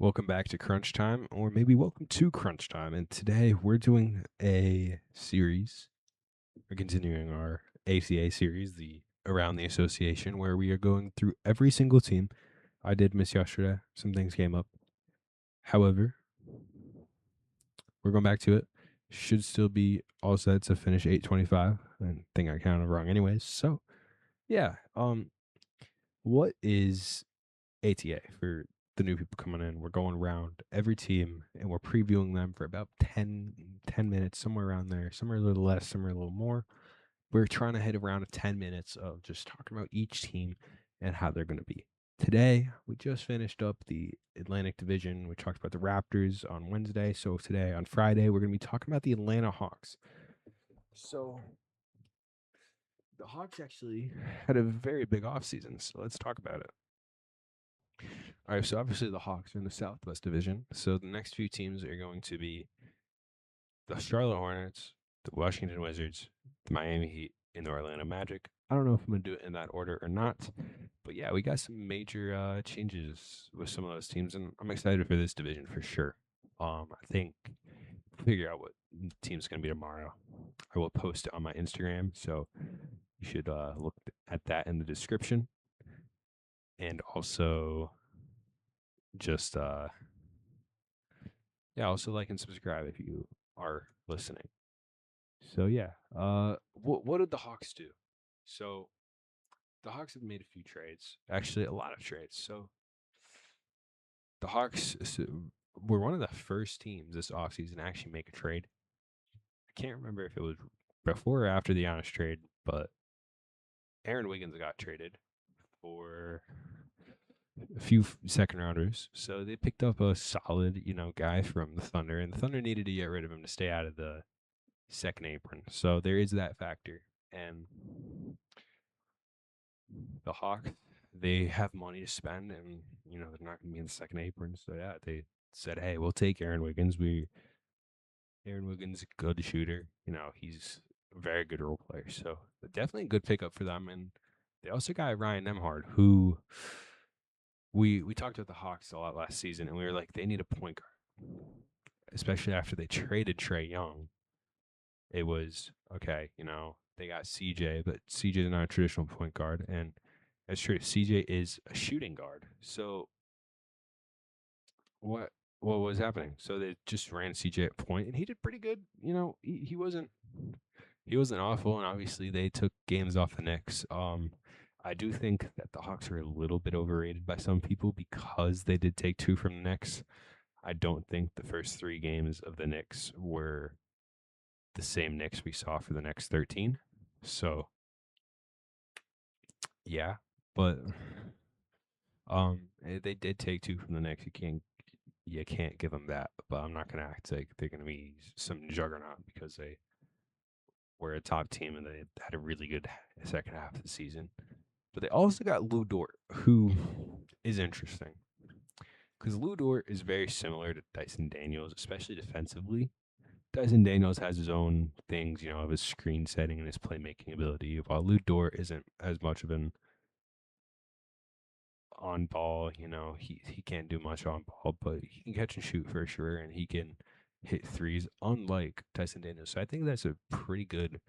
Welcome back to Crunch Time, or maybe welcome to Crunch Time. And today we're doing a series. We're continuing our ACA series, the Around the Association, where we are going through every single team. I did miss yesterday. Some things came up. However, we're going back to it. Should still be all set to finish 825. I think I counted wrong anyways. So, yeah. What is ATA for the new people coming in? We're going around every team and we're previewing them for about 10 minutes, somewhere around there, somewhere a little less, somewhere a little more. We're trying to hit around 10 minutes of just talking about each team and how they're going to be. Today, we just finished up the Atlantic Division. We talked about the Raptors on Wednesday. So today, on Friday, we're going to be talking about the Atlanta Hawks. So the Hawks actually had a very big offseason. So let's talk about it. All right, so obviously the Hawks are in the Southwest Division. So the next few teams are going to be the Charlotte Hornets, the Washington Wizards, the Miami Heat, and the Orlando Magic. I don't know if I'm going to do it in that order or not. But yeah, we got some major changes with some of those teams, and I'm excited for this division for sure. I think figure out what team's going to be tomorrow. I will post it on my Instagram, so you should look at that in the description. And also just also like and subscribe if you are listening. So yeah, what did the Hawks do? So the Hawks have made a few trades, actually a lot of trades. So the Hawks were one of the first teams this offseason to actually make a trade. I can't remember if it was before or after the Giannis trade, but Aaron Wiggins got traded for a few second rounders. So they picked up a solid, guy from the Thunder, and the Thunder needed to get rid of him to stay out of the second apron. So there is that factor. And the Hawks, they have money to spend, and they're not going to be in the second apron. So yeah, they said, "Hey, we'll take Aaron Wiggins. Aaron Wiggins is a good shooter. He's a very good role player. So definitely a good pickup for them. And they also got Ryan Nembhard, who we talked about the Hawks a lot last season, and we were like, they need a point guard, especially after they traded Trae Young. It was okay, they got CJ, but CJ is not a traditional point guard, and that's true. CJ is a shooting guard. So what was happening? So they just ran CJ at point, and he did pretty good. He wasn't awful, and obviously they took games off the Knicks. I do think that the Hawks are a little bit overrated by some people because they did take two from the Knicks. I don't think the first three games of the Knicks were the same Knicks we saw for the next 13. So, yeah, but they did take two from the Knicks. You can't give them that. But I'm not gonna act like they're gonna be some juggernaut because they were a top team and they had a really good second half of the season. But they also got Lou Dort, who is interesting because Lou Dort is very similar to Dyson Daniels, especially defensively. Dyson Daniels has his own things, of his screen setting and his playmaking ability, while Lou Dort isn't as much of an on ball. He can't do much on ball, but he can catch and shoot for sure, and he can hit threes, unlike Tyson Daniels. So I think that's a pretty good,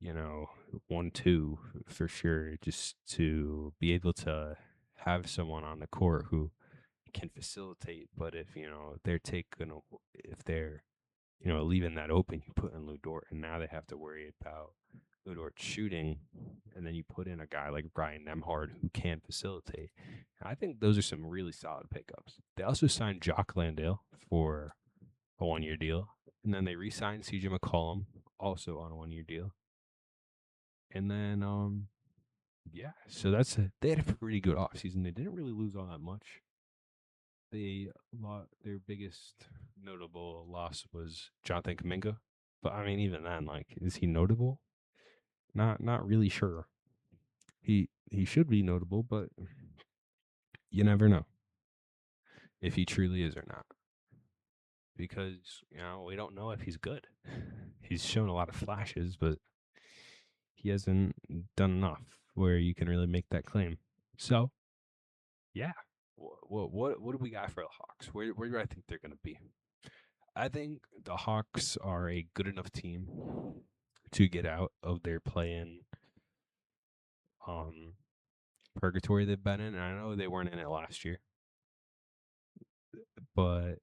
1-2 for sure, just to be able to have someone on the court who can facilitate. But if they're leaving that open, you put in Lou Dort, and now they have to worry about Lou Dort shooting, and then you put in a guy like Brian Nemhard who can facilitate. I think those are some really solid pickups. They also signed Jock Landale for a 1-year deal, and then they re-signed CJ McCollum also on a 1-year deal. And then, so they had a pretty good offseason. They didn't really lose all that much. Their biggest notable loss was Jonathan Kuminga, but I mean, even then, like, is he notable? Not really sure. He should be notable, but you never know if he truly is or not, because we don't know if he's good. He's shown a lot of flashes, but he hasn't done enough where you can really make that claim. So, yeah, What do we got for the Hawks? Where do I think they're going to be? I think the Hawks are a good enough team to get out of their play-in um, purgatory they've been in. And I know they weren't in it last year, but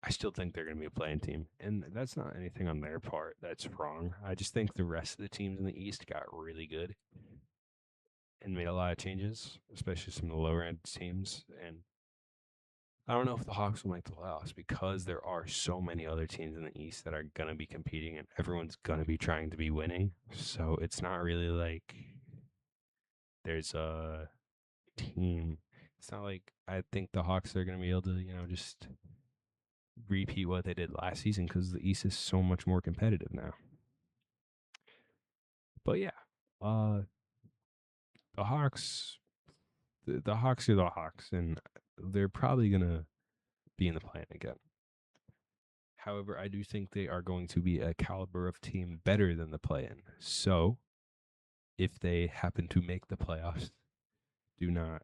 I still think they're going to be a playing team. And that's not anything on their part that's wrong. I just think the rest of the teams in the East got really good and made a lot of changes, especially some of the lower end teams. And I don't know if the Hawks will make the playoffs because there are so many other teams in the East that are going to be competing and everyone's going to be trying to be winning. So it's not really like there's a team. It's not like I think the Hawks are going to be able to, just repeat what they did last season because the East is so much more competitive now. But yeah, uh, the Hawks, the Hawks are the Hawks, and they're probably going to be in the play again. However, I do think they are going to be a caliber of team better than the play-in. So, if they happen to make the playoffs, do not.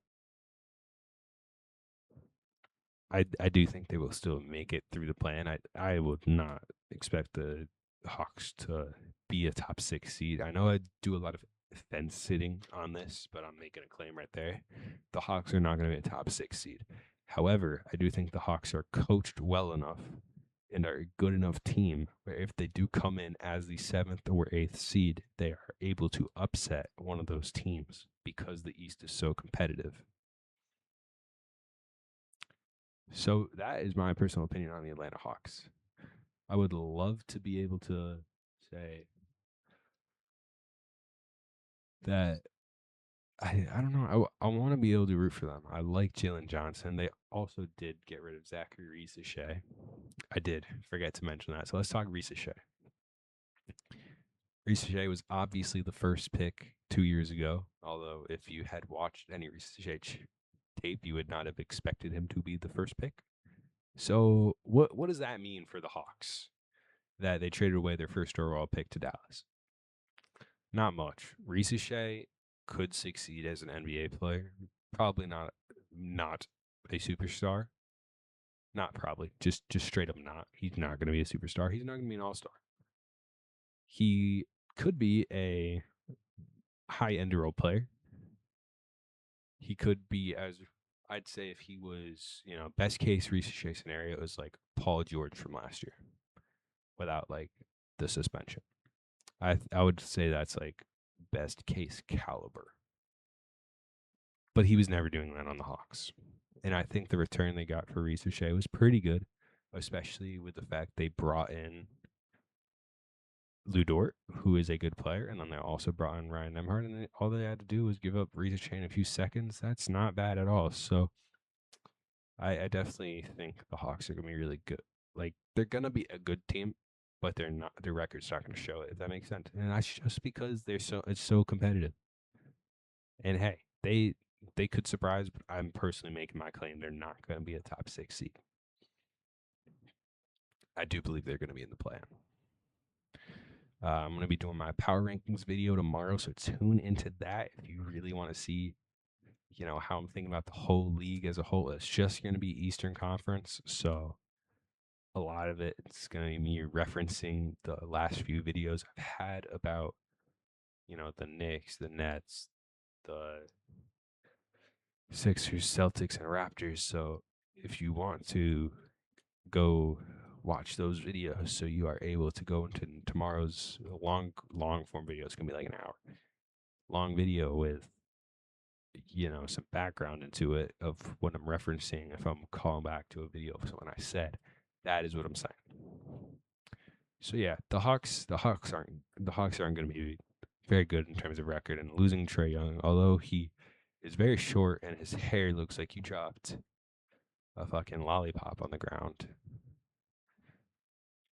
I do think they will still make it through the play-in. I would not expect the Hawks to be a top 6 seed. I know I do a lot of fence sitting on this, but I'm making a claim right there. The Hawks are not going to be a top 6 seed. However, I do think the Hawks are coached well enough and are a good enough team where if they do come in as the 7th or 8th seed, they are able to upset one of those teams because the East is so competitive. So that is my personal opinion on the Atlanta Hawks. I would love to be able to say that I don't know. I want to be able to root for them. I like Jalen Johnson. They also did get rid of Zachary Reese-Shea. I did forget to mention that. So let's talk Reese-Shea. Reese-Shea was obviously the first pick 2 years ago. Although if you had watched any Reese-Shea tape, you would not have expected him to be the first pick. So what does that mean for the Hawks? That they traded away their first overall pick to Dallas? Not much. Reese-Shea could succeed as an NBA player. Probably not a superstar. Not probably. Just straight up not. He's not going to be a superstar. He's not going to be an all-star. He could be a high-end role player. He could be, as I'd say, if he was, best case Reese-Shea scenario is like Paul George from last year without like the suspension. I would say that's like best case caliber. But he was never doing that on the Hawks. And I think the return they got for Reese-Shea was pretty good, especially with the fact they brought in Lou Dort, who is a good player, and then they also brought in Ryan Nembhard, and all they had to do was give up Reese-Shea in a few seconds. That's not bad at all. So I definitely think the Hawks are going to be really good. Like, they're going to be a good team, but they're not. Their record's not going to show it, if that makes sense. And that's just because it's so competitive. And hey, they could surprise, but I'm personally making my claim they're not going to be a top 6 seed. I do believe they're going to be in the play-in. I'm going to be doing my power rankings video tomorrow, so tune into that if you really want to see, how I'm thinking about the whole league as a whole. It's just going to be Eastern Conference, so a lot of it's going to be me referencing the last few videos I've had about, the Knicks, the Nets, the Sixers, Celtics, and Raptors. So if you want to go watch those videos, so you are able to go into tomorrow's long form video. It's gonna be like an hour long video with some background into it of what I'm referencing. If I'm calling back to a video of something I said, that is what I'm saying. So yeah, the Hawks aren't going to be very good in terms of record, and losing Trae Young, although he is very short and his hair looks like he dropped a fucking lollipop on the ground.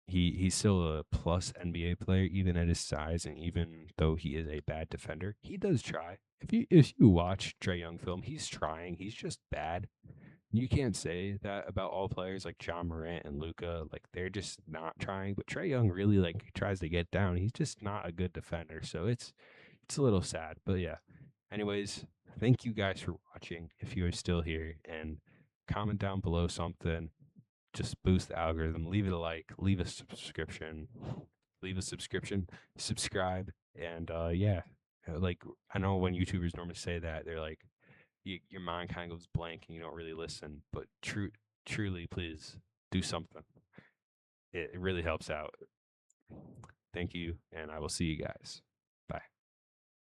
He's still a plus NBA player, even at his size, and even though he is a bad defender, he does try. If you watch Trae Young film, he's trying. He's just bad. You can't say that about all players like John Morant and Luka. Like, they're just not trying. But Trae Young really tries to get down. He's just not a good defender. So it's a little sad. But yeah. Anyways, thank you guys for watching if you are still here. And comment down below something. Just boost the algorithm. Leave it a like. Leave a subscription. Subscribe, and yeah. Like, I know when YouTubers normally say that, they're like, your mind kind of goes blank and you don't really listen. But truly, please do something. It really helps out. Thank you, and I will see you guys.